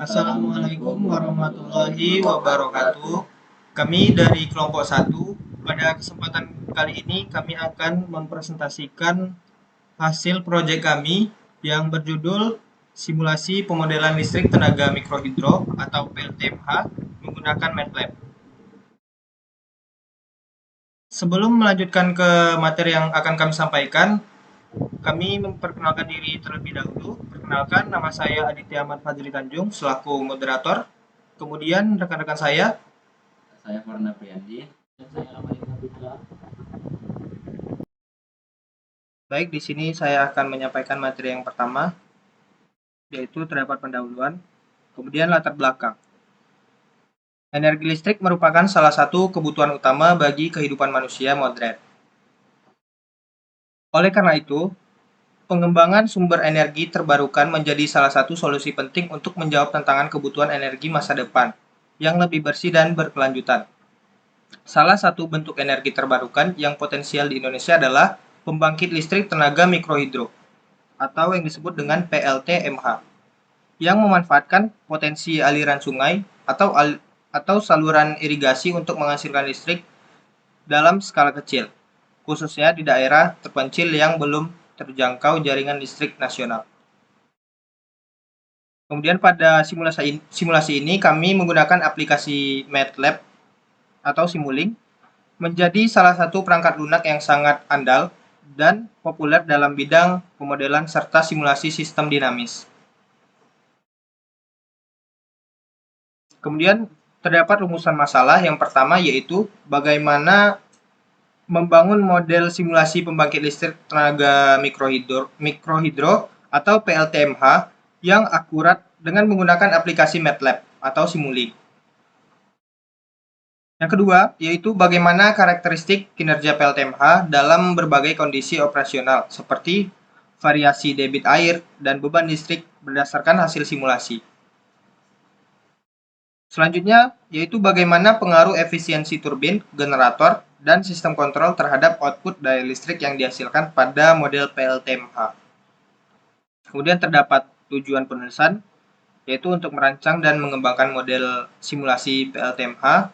Assalamualaikum warahmatullahi wabarakatuh. Kami dari kelompok 1. Pada kesempatan kali ini kami akan mempresentasikan hasil proyek kami yang berjudul Simulasi Pemodelan Listrik Tenaga Mikrohidro atau PLTMH menggunakan MATLAB. Sebelum melanjutkan ke materi yang akan kami sampaikan, kami memperkenalkan diri terlebih dahulu. Perkenalkan, nama saya Aditya Ahmad Fadli Tanjung selaku moderator. Kemudian rekan-rekan saya Farna Priyandi. Dan saya Ramadhan Putra. Baik, di sini saya akan menyampaikan materi yang pertama, yaitu terdapat pendahuluan, kemudian latar belakang. Energi listrik merupakan salah satu kebutuhan utama bagi kehidupan manusia modern. Oleh karena itu, pengembangan sumber energi terbarukan menjadi salah satu solusi penting untuk menjawab tantangan kebutuhan energi masa depan yang lebih bersih dan berkelanjutan. Salah satu bentuk energi terbarukan yang potensial di Indonesia adalah pembangkit listrik tenaga mikrohidro atau yang disebut dengan PLTMH yang memanfaatkan potensi aliran sungai atau saluran irigasi untuk menghasilkan listrik dalam skala kecil, khususnya di daerah terpencil yang belum terjangkau jaringan listrik nasional. Kemudian pada simulasi ini kami menggunakan aplikasi MATLAB atau Simulink menjadi salah satu perangkat lunak yang sangat andal dan populer dalam bidang pemodelan serta simulasi sistem dinamis. Kemudian terdapat rumusan masalah yang pertama, yaitu bagaimana membangun model simulasi pembangkit listrik tenaga mikrohidro atau PLTMH yang akurat dengan menggunakan aplikasi MATLAB atau Simulink. Yang kedua, yaitu bagaimana karakteristik kinerja PLTMH dalam berbagai kondisi operasional seperti variasi debit air dan beban listrik berdasarkan hasil simulasi. Selanjutnya, yaitu bagaimana pengaruh efisiensi turbin, generator, dan sistem kontrol terhadap output daya listrik yang dihasilkan pada model PLTMH. Kemudian terdapat tujuan penulisan, yaitu untuk merancang dan mengembangkan model simulasi PLTMH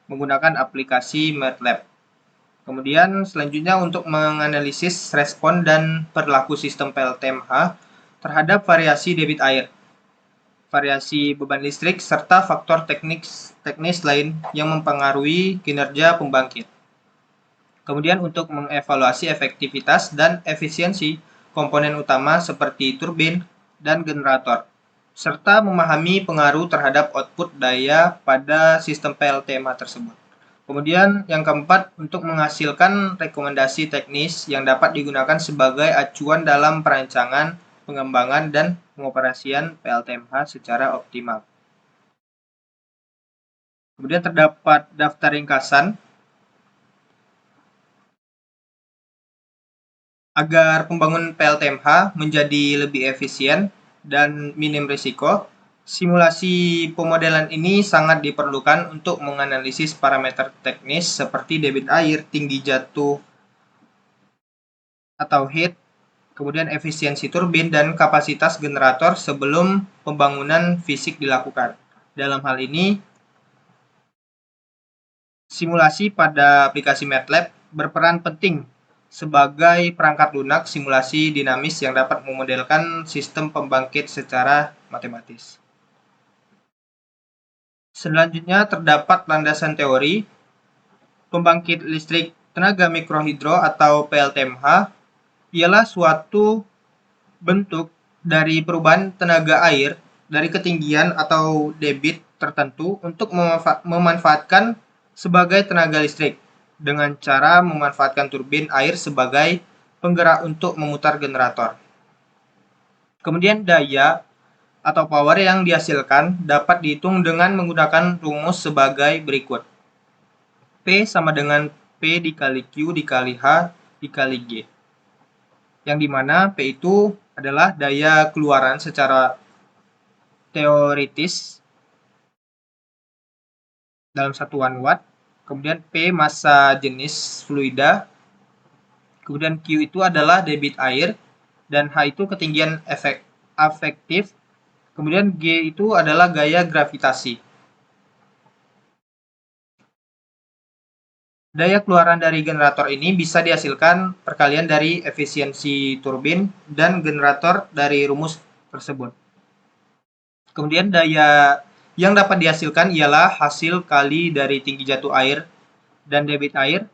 menggunakan aplikasi MATLAB. Kemudian selanjutnya untuk menganalisis respon dan perilaku sistem PLTMH terhadap variasi debit air, variasi beban listrik, serta faktor teknis lain yang mempengaruhi kinerja pembangkit. Kemudian untuk mengevaluasi efektivitas dan efisiensi komponen utama seperti turbin dan generator, serta memahami pengaruh terhadap output daya pada sistem PLTMH tersebut. Kemudian yang keempat, untuk menghasilkan rekomendasi teknis yang dapat digunakan sebagai acuan dalam perancangan, pengembangan, dan pengoperasian PLTMH secara optimal. Kemudian terdapat daftar ringkasan agar pembangunan PLTMH menjadi lebih efisien dan minim risiko. Simulasi pemodelan ini sangat diperlukan untuk menganalisis parameter teknis seperti debit air, tinggi jatuh atau heat, kemudian efisiensi turbin dan kapasitas generator sebelum pembangunan fisik dilakukan. Dalam hal ini, simulasi pada aplikasi MATLAB berperan penting sebagai perangkat lunak simulasi dinamis yang dapat memodelkan sistem pembangkit secara matematis. Selanjutnya terdapat landasan teori. Pembangkit listrik tenaga mikrohidro atau PLTMH ialah suatu bentuk dari perubahan tenaga air dari ketinggian atau debit tertentu untuk memanfaatkan sebagai tenaga listrik dengan cara memanfaatkan turbin air sebagai penggerak untuk memutar generator. Kemudian daya atau power yang dihasilkan dapat dihitung dengan menggunakan rumus sebagai berikut. P sama dengan P dikali Q dikali H dikali G. Yang dimana P itu adalah daya keluaran secara teoritis dalam satuan watt. Kemudian P massa jenis fluida. Kemudian Q itu adalah debit air. Dan H itu ketinggian efektif Kemudian G itu adalah gaya gravitasi. Daya keluaran dari generator ini bisa dihasilkan perkalian dari efisiensi turbin dan generator dari rumus tersebut. Kemudian daya yang dapat dihasilkan ialah hasil kali dari tinggi jatuh air dan debit air.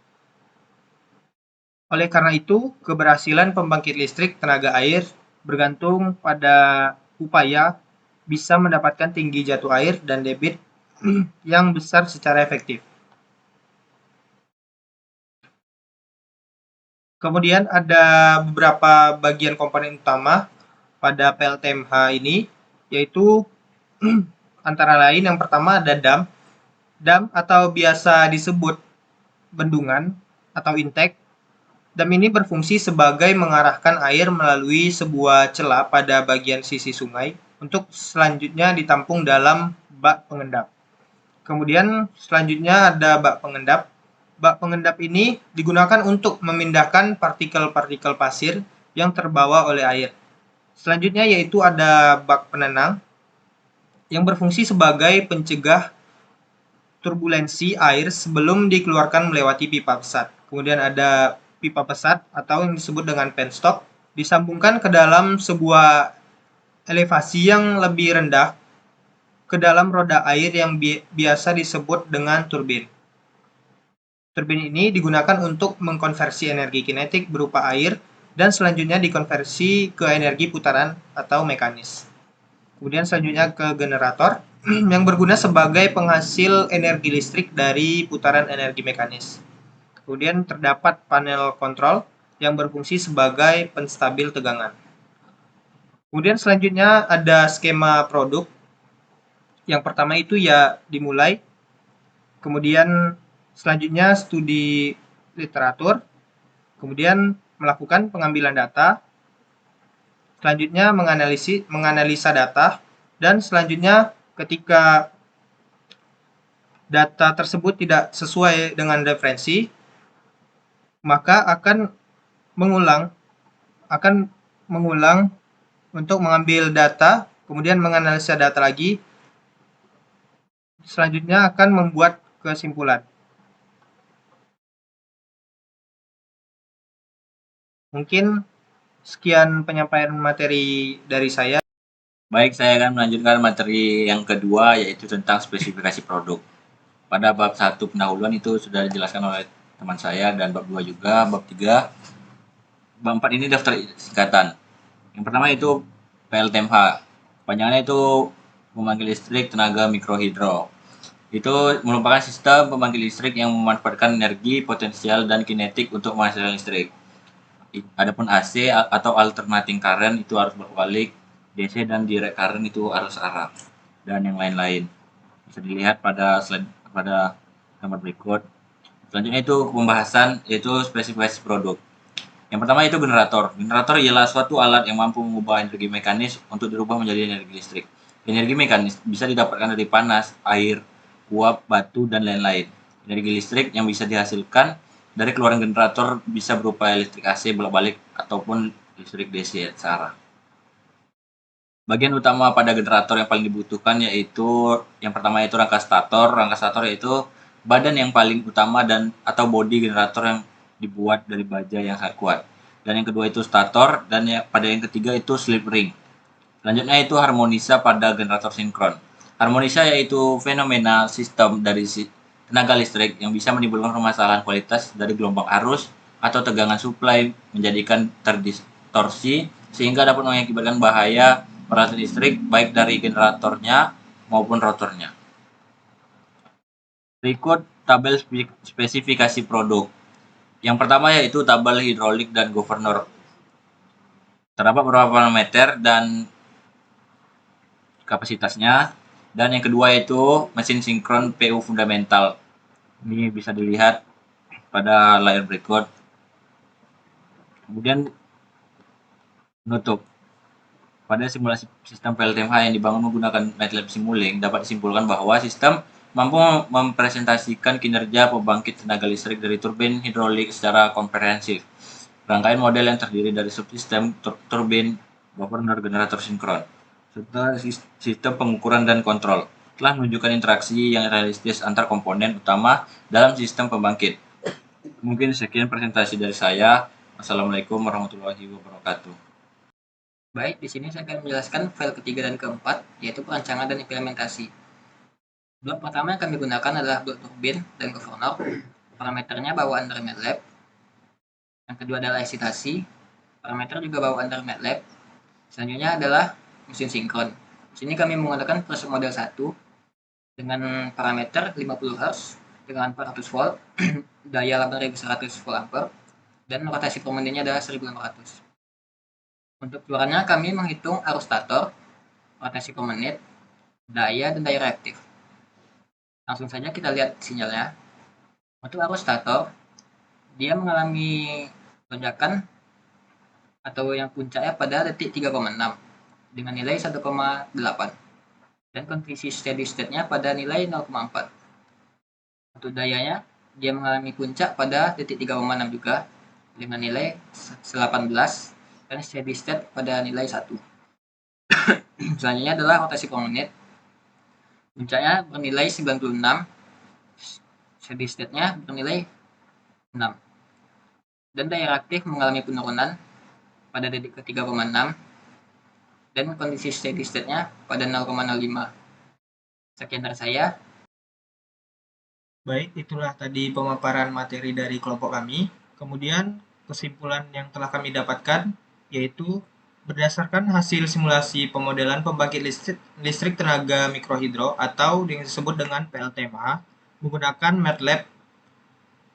Oleh karena itu, keberhasilan pembangkit listrik tenaga air bergantung pada upaya bisa mendapatkan tinggi jatuh air dan debit yang besar secara efektif. Kemudian ada beberapa bagian komponen utama pada PLTMH ini, yaitu antara lain yang pertama ada dam. Dam atau biasa disebut bendungan atau intake. Dam ini berfungsi sebagai mengarahkan air melalui sebuah celah pada bagian sisi sungai untuk selanjutnya ditampung dalam bak pengendap. Kemudian selanjutnya ada bak pengendap. Bak pengendap ini digunakan untuk memindahkan partikel-partikel pasir yang terbawa oleh air. Selanjutnya yaitu ada bak penenang yang berfungsi sebagai pencegah turbulensi air sebelum dikeluarkan melewati pipa pesat. Kemudian ada pipa pesat atau yang disebut dengan penstop disambungkan ke dalam sebuah elevasi yang lebih rendah ke dalam roda air yang biasa disebut dengan turbin. Turbin ini digunakan untuk mengkonversi energi kinetik berupa air dan selanjutnya dikonversi ke energi putaran atau mekanis. Kemudian selanjutnya ke generator yang berguna sebagai penghasil energi listrik dari putaran energi mekanis. Kemudian terdapat panel kontrol yang berfungsi sebagai penstabil tegangan. Kemudian selanjutnya ada skema produk. Yang pertama itu ya dimulai. Kemudian selanjutnya studi literatur. Kemudian melakukan pengambilan data. Selanjutnya menganalisa data. Dan selanjutnya ketika data tersebut tidak sesuai dengan referensi, maka akan mengulang untuk mengambil data, kemudian menganalisa data lagi, selanjutnya akan membuat kesimpulan. Mungkin sekian penyampaian materi dari saya. Baik, saya akan melanjutkan materi yang kedua, yaitu tentang spesifikasi produk. Pada bab 1 pendahuluan itu sudah dijelaskan oleh teman saya, dan bab 2 juga, bab 3. Bab 4 ini daftar singkatan. Yang pertama itu PLTMH. Panjangannya itu pembangkit listrik tenaga mikrohidro. Itu merupakan sistem pembangkit listrik yang memanfaatkan energi, potensial, dan kinetik untuk menghasilkan listrik. Adapun AC atau alternating current itu arus berbalik, DC dan direct current itu arus arah, dan yang lain-lain. Bisa dilihat pada slide pada gambar berikut. Selanjutnya itu pembahasan yaitu spesifikasi produk. Yang pertama itu generator. Generator ialah suatu alat yang mampu mengubah energi mekanis untuk dirubah menjadi energi listrik. Energi mekanis bisa didapatkan dari panas, air, uap, batu, dan lain-lain. Energi listrik yang bisa dihasilkan dari keluaran generator bisa berupa listrik AC bolak-balik ataupun listrik DC searah. Bagian utama pada generator yang paling dibutuhkan yaitu yang pertama itu rangka stator. Rangka stator yaitu badan yang paling utama dan atau bodi generator yang dibuat dari baja yang sangat kuat. Dan yang kedua itu stator, dan pada yang ketiga itu slip ring. Selanjutnya itu harmonisa pada generator sinkron. Harmonisa yaitu fenomena sistem dari tenaga listrik yang bisa menimbulkan permasalahan kualitas dari gelombang arus atau tegangan suplai menjadikan terdistorsi sehingga dapat mengakibatkan bahaya peralatan listrik baik dari generatornya maupun rotornya. Berikut tabel spesifikasi produk. Yang pertama yaitu tabel hidrolik dan governor. Terdapat beberapa parameter dan kapasitasnya. Dan yang kedua yaitu mesin sinkron PU fundamental. Ini bisa dilihat pada layar berikut. Kemudian penutup. Pada simulasi sistem PLTMH yang dibangun menggunakan MATLAB Simulink dapat disimpulkan bahwa sistem mampu mempresentasikan kinerja pembangkit tenaga listrik dari turbin hidrolik secara komprehensif. Rangkaian model yang terdiri dari subsistem turbin, governor, generator sinkron. serta sistem pengukuran dan kontrol. Telah menunjukkan interaksi yang realistis antar komponen utama dalam sistem pembangkit. Mungkin sekian presentasi dari saya. Assalamualaikum warahmatullahi wabarakatuh. Baik, di sini saya akan menjelaskan file ketiga dan keempat, yaitu perancangan dan implementasi. Blok pertama yang kami gunakan adalah blok turbin dan governor. Parameternya bawaan dari MATLAB. Yang kedua adalah eksitasi. Parameter juga bawaan dari MATLAB. Selanjutnya adalah mesin sinkron. Di sini kami menggunakan proses model 1 dengan parameter 50 Hz dengan 400 volt, daya 8100 volt ampere, dan rotasi per menitnya adalah 1500. Untuk keluarannya kami menghitung arus stator, rotasi per menit, daya, dan daya reaktif. Langsung saja kita lihat sinyalnya. Untuk arus stator, dia mengalami lonjakan atau yang puncaknya pada detik 3,6 dengan nilai 1,8 dan kondisi steady state-nya pada nilai 0,4. Untuk dayanya, dia mengalami puncak pada detik 3,6 juga dengan nilai 18 dan steady state pada nilai 1. Selanjutnya adalah rotasi per menit. Puncaknya bernilai 96, steady state-nya bernilai 6. Dan daya reaktif mengalami penurunan pada detik ke 3,6 dan kondisi steady state-nya pada 0,05. Sekian dari saya. Baik, itulah tadi pemaparan materi dari kelompok kami. Kemudian kesimpulan yang telah kami dapatkan yaitu berdasarkan hasil simulasi pemodelan pembangkit listrik tenaga mikrohidro atau yang disebut dengan PLTMA menggunakan MATLAB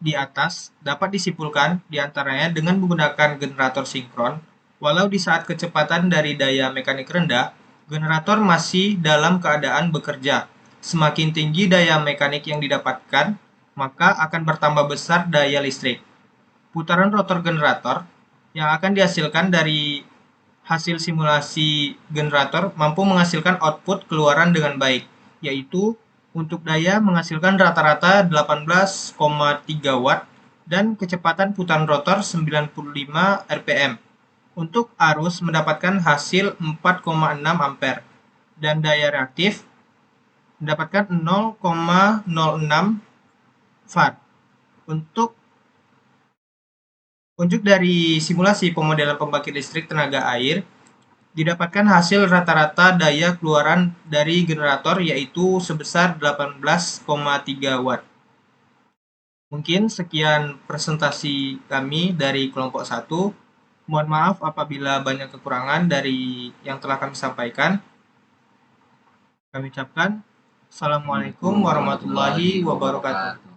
di atas dapat disimpulkan diantaranya dengan menggunakan generator sinkron, walau di saat kecepatan dari daya mekanik rendah, generator masih dalam keadaan bekerja. Semakin tinggi daya mekanik yang didapatkan, maka akan bertambah besar daya listrik. Putaran rotor generator yang akan dihasilkan dari hasil simulasi generator mampu menghasilkan output keluaran dengan baik, yaitu untuk daya menghasilkan rata-rata 18,3 watt dan kecepatan putaran rotor 95 rpm. Untuk arus mendapatkan hasil 4,6 ampere dan daya reaktif mendapatkan 0,06 watt. Untuk dari simulasi pemodelan pembangkit listrik tenaga air, didapatkan hasil rata-rata daya keluaran dari generator yaitu sebesar 18,3 watt. Mungkin sekian presentasi kami dari kelompok 1. Mohon maaf apabila banyak kekurangan dari yang telah kami sampaikan. Kami ucapkan Assalamualaikum warahmatullahi wabarakatuh.